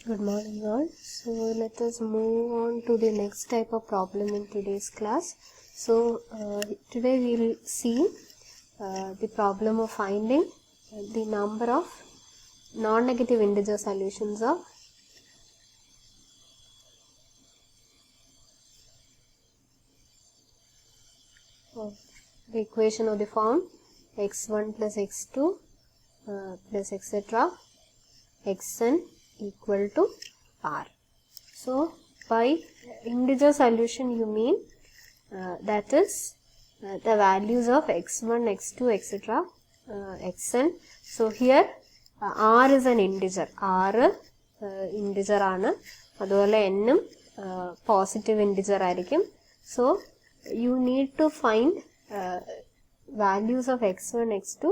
Good morning all. So let us move on to the next type of problem in today's class. So today we will see the problem of finding the number of non-negative integer solutions of the equation of the form x1 plus x2 plus etc. xn equal to r. So by integer solution you mean that is the values of x1, x2, etc. xn. So here r is an integer. R integer ആണ്. അതുപോലെ n positive integer ആയിരിക്കും. So you need to find values of x1, x2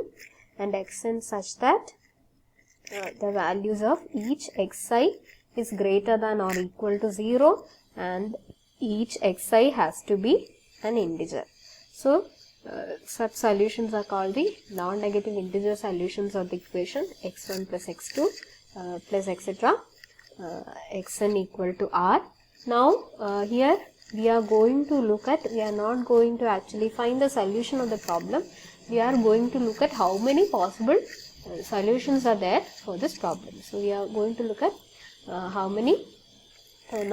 and xn such that the values of each xi is greater than or equal to 0 and each xi has to be an integer. So such solutions are called the non-negative integer solutions of the equation x1 plus x2 plus etc. xn equal to r. Now here we are going to look at, we are not going to actually find the solution of the problem. We are going to look at how many possible solutions are there for this problem. So we are going to look at how many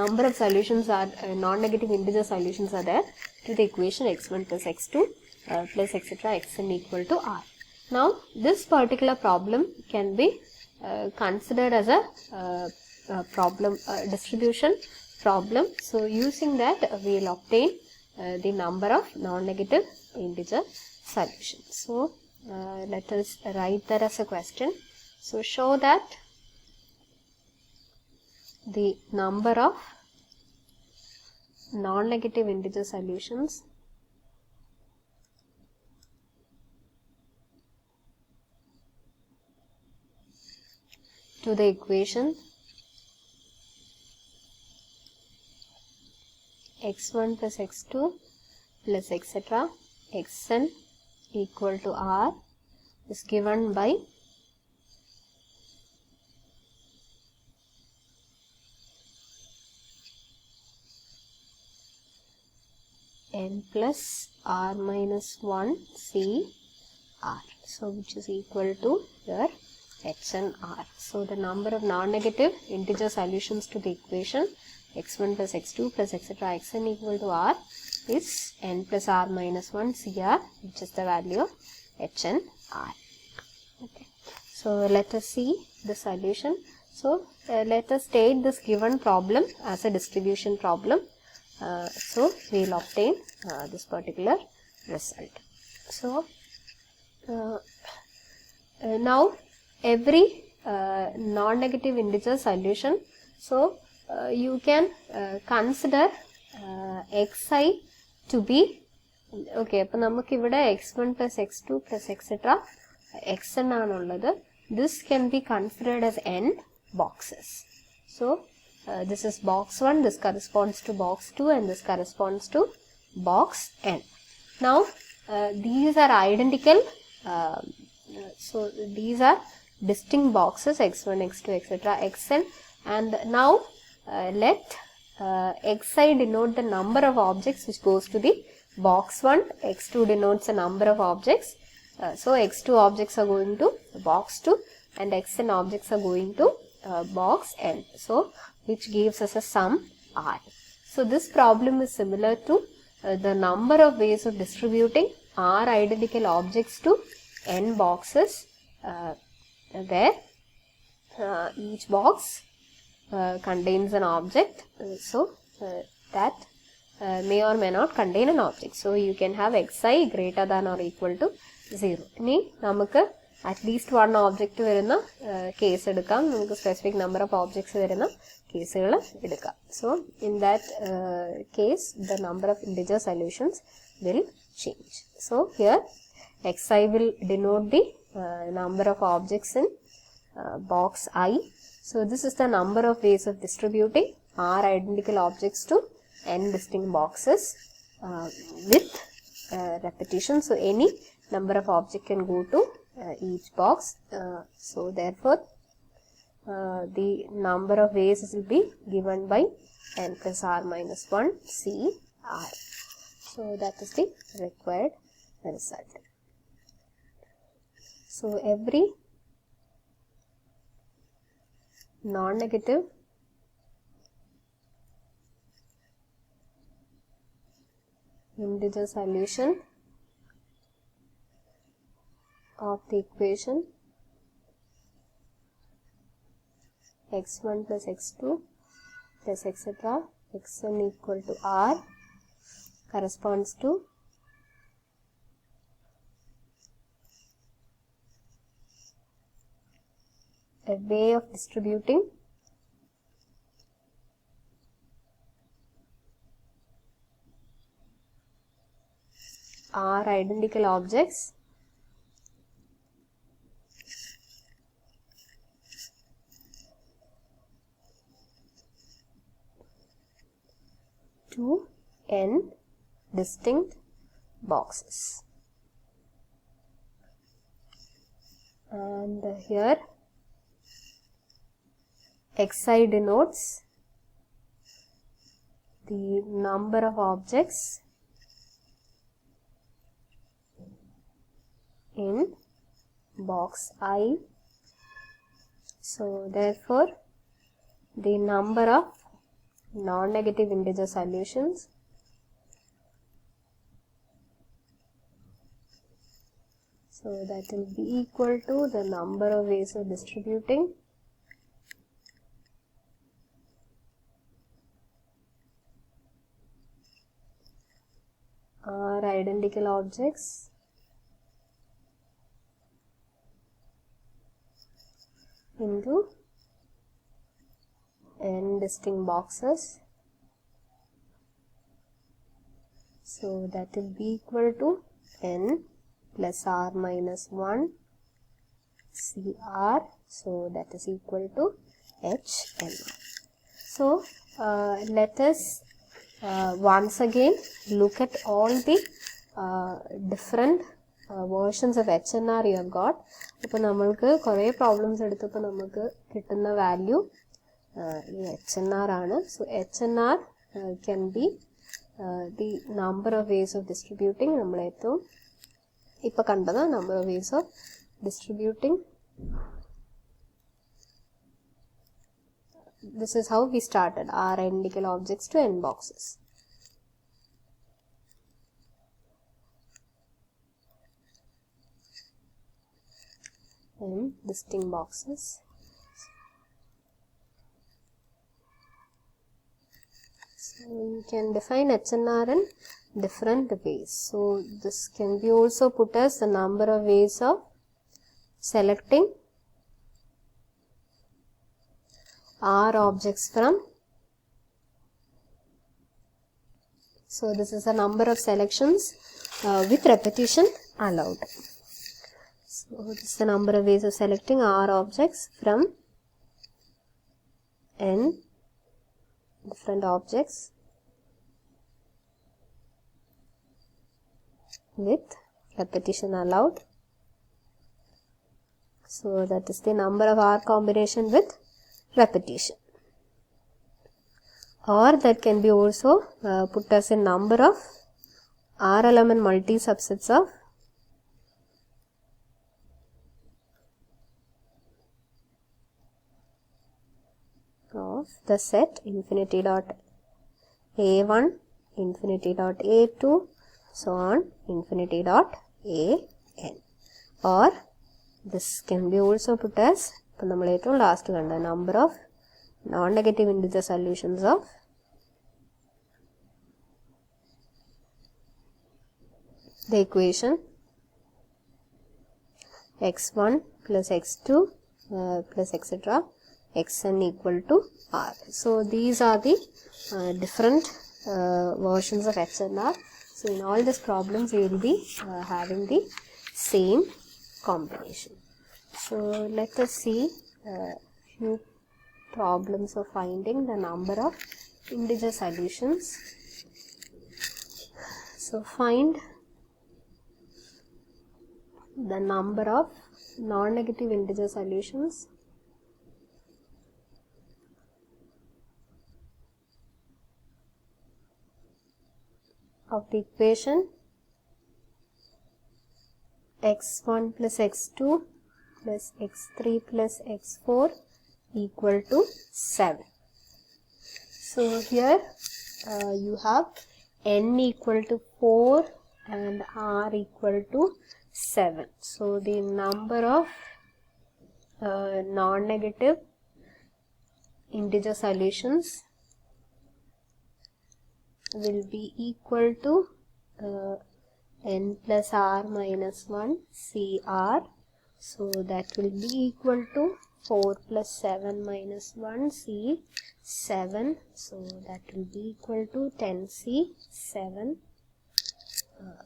number of solutions are non-negative integer solutions are there to the equation x1 plus x2 plus etc. xn equal to r. Now this particular problem can be considered as a problem distribution problem. So using that we will obtain the number of non-negative integer solutions. So let us write that as a question. So show that the number of non-negative integer solutions to the equation x1 plus x2 plus etc. xn equal to r is given by n plus r minus 1 c r. So which is equal to your hn r. So the number of non-negative integer solutions to the equation x1 plus x2 plus etc. xn equal to r is n plus r minus 1 cr, which is the value of hn r. Okay. So let us see the solution. So let us take this given problem as a distribution problem. So we will obtain this particular result. So now every non-negative integer solution, so you can consider xi to be okay. അപ്പോൾ നമുക്ക് ഇവിടെ x1 plus x2 plus etc. xn ആണുള്ളത്. This can be considered as n boxes. So this is box 1, this corresponds to box 2 and this corresponds to box n. Now these are identical, so these are distinct boxes x1, x2, etc. xn, and now let xi denote the number of objects which goes to the box 1, x2 denotes the number of objects, so x2 objects are going to box 2 and xn objects are going to box n, so which gives us a sum r. So this problem is similar to the number of ways of distributing r identical objects to n boxes, where each box contains an object, so that may or may not contain an object. So you can have xi greater than or equal to 0. ഇനി നമുക്ക് at least one object വരുന്ന case എടുക്കാം, നമുക്ക് specific number of objects വരുന്ന കേസുകൾ എടുക്കാം. So in that case the number of integer solutions will change. So here xi will denote the number of objects in box I. So this is the number of ways of distributing r identical objects to n distinct boxes with repetition. So any number of object can go to each box. So therefore the number of ways will be given by n plus r minus 1 CR. So that is the required result. So every non-negative integer solution of the equation x1 plus x2 plus etc. xn equal to r corresponds to a way of distributing r identical objects to n distinct boxes. And here xi denotes the number of objects in box I. So therefore the number of non-negative integer solutions so that will be equal to the number of ways of distributing r identical objects into n distinct boxes. So that will be equal to n plus r minus 1 CR. So that is equal to HN. So let us once again look at all the different versions of HNR you have got. ഇപ്പോൾ നമ്മൾക്ക് കുറേ problems എടുത്തപ്പോൾ നമുക്ക് കിട്ടുന്ന value ഈ HNR ആണ്. So HNR can be the number of ways of distributing. നമ്മൾ ഏറ്റവും ഇപ്പോൾ കണ്ടത് number of ways of distributing. This is how we started r identical objects to n boxes. N distinct boxes. So you can define HNR in different ways. So this can be also put as the number of ways of selecting R objects from. So this is the number of selections with repetition allowed. So this is the number of ways of selecting R objects from n different objects with repetition allowed. So that is the number of R combination with repetition. Or that can be also put as a number of R element multi subsets of the set infinity dot a1 infinity dot a2 so on infinity dot an. Or this can be also put as last number of non-negative integer solutions of the equation x1 plus x2 plus etc. xn equal to r. So these are the different versions of HNR. So in all these problems we will be having the same combination. So let us see few problems of finding the number of integer solutions. So find the number of non-negative integer solutions of the equation x1 plus x2 plus x3 plus x4 equal to 7. So here you have n equal to 4 and r equal to 7. So the number of non-negative integer solutions will be equal to n plus r minus 1 CR. So that will be equal to 4 plus 7 minus 1 C 7. So that will be equal to 10 C 7.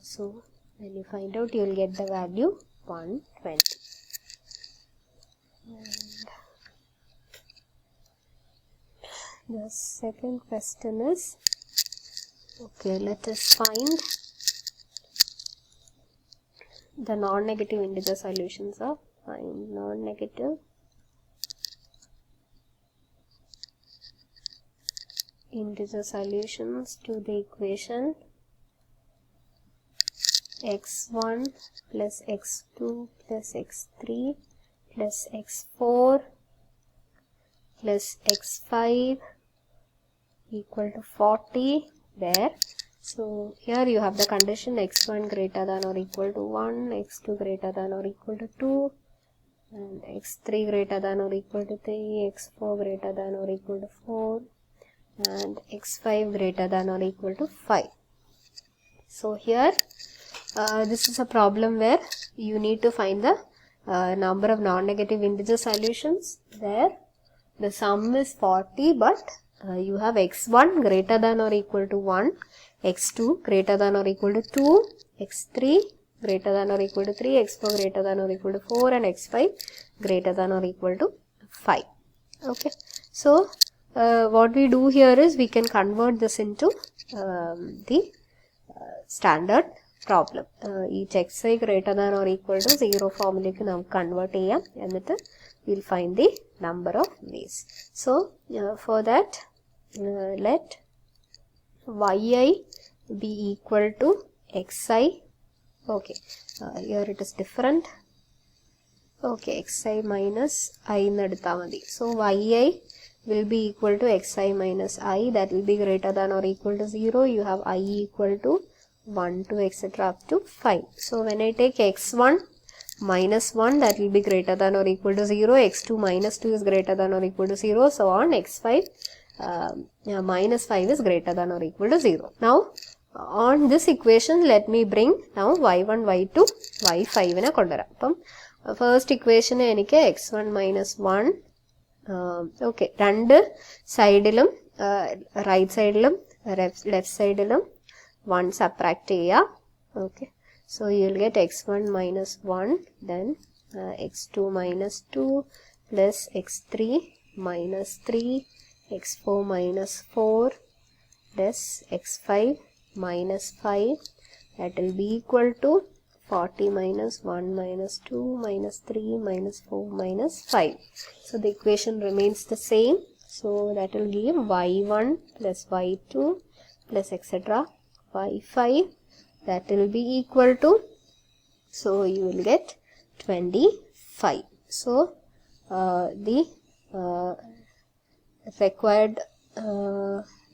So when you find out, you will get the value 120. And the second question is, okay, let us find the non-negative integer solutions of non-negative integer solutions to the equation x1 plus x2 plus x3 plus x4 plus x5 equal to 40 there. So here you have the condition x1 greater than or equal to 1, x2 greater than or equal to 2, and x3 greater than or equal to 3, x4 greater than or equal to 4, and x5 greater than or equal to 5. So here this is a problem where you need to find the number of non-negative integer solutions. There the sum is 40, but you have x1 greater than or equal to 1, x2 greater than or equal to 2, x3 greater than or equal to 3, x4 greater than or equal to 4, and x5 greater than or equal to 5. Okay, so what we do here is we can convert this into the standard problem. Each xi greater than or equal to 0 formula can now convert and we'll find the number of ways. So for that, let yi be equal to xi. Okay, here it is different. Okay, xi minus I nadutha. So yi will be equal to xi minus I, that will be greater than or equal to 0. You have I equal to 1, 2, etc. up to 5. So when I take x1 minus 1, that will be greater than or equal to 0, x2 minus 2 is greater than or equal to 0, so on, x5 minus 5 is greater than or equal to 0. Now on this equation, let me bring now y1, y2, y5 in a kondara. First equation x1 minus 1. Okay, രണ്ട് സൈഡിലും right സൈഡിലും left സൈഡിലും 1 subtract ചെയ്യാ. Okay, so you will get x1 minus 1, then x2 minus 2 plus x3 minus 3, x4 minus 4 plus x5 minus 5, that will be equal to 40 minus 1 minus 2 minus 3 minus 4 minus 5. So the equation remains the same. So that will give y1 plus y2 plus etc. y5, that will be equal to, so you will get 25. So the required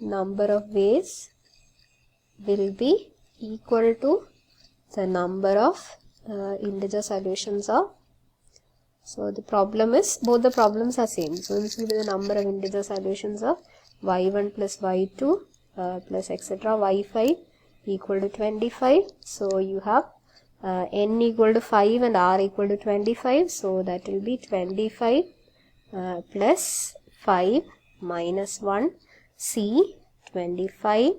number of ways will be equal to the number of integer solutions of, so the problem is, both the problems are same, so this will be the number of integer solutions of y1 plus y2 plus etc. y5 equal to 25. So you have n equal to 5 and r equal to 25, so that will be 25 plus 5 minus 1 c 25,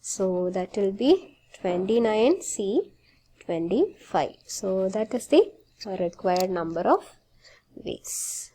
so that will be 29 c 25. So that is the required number of ways.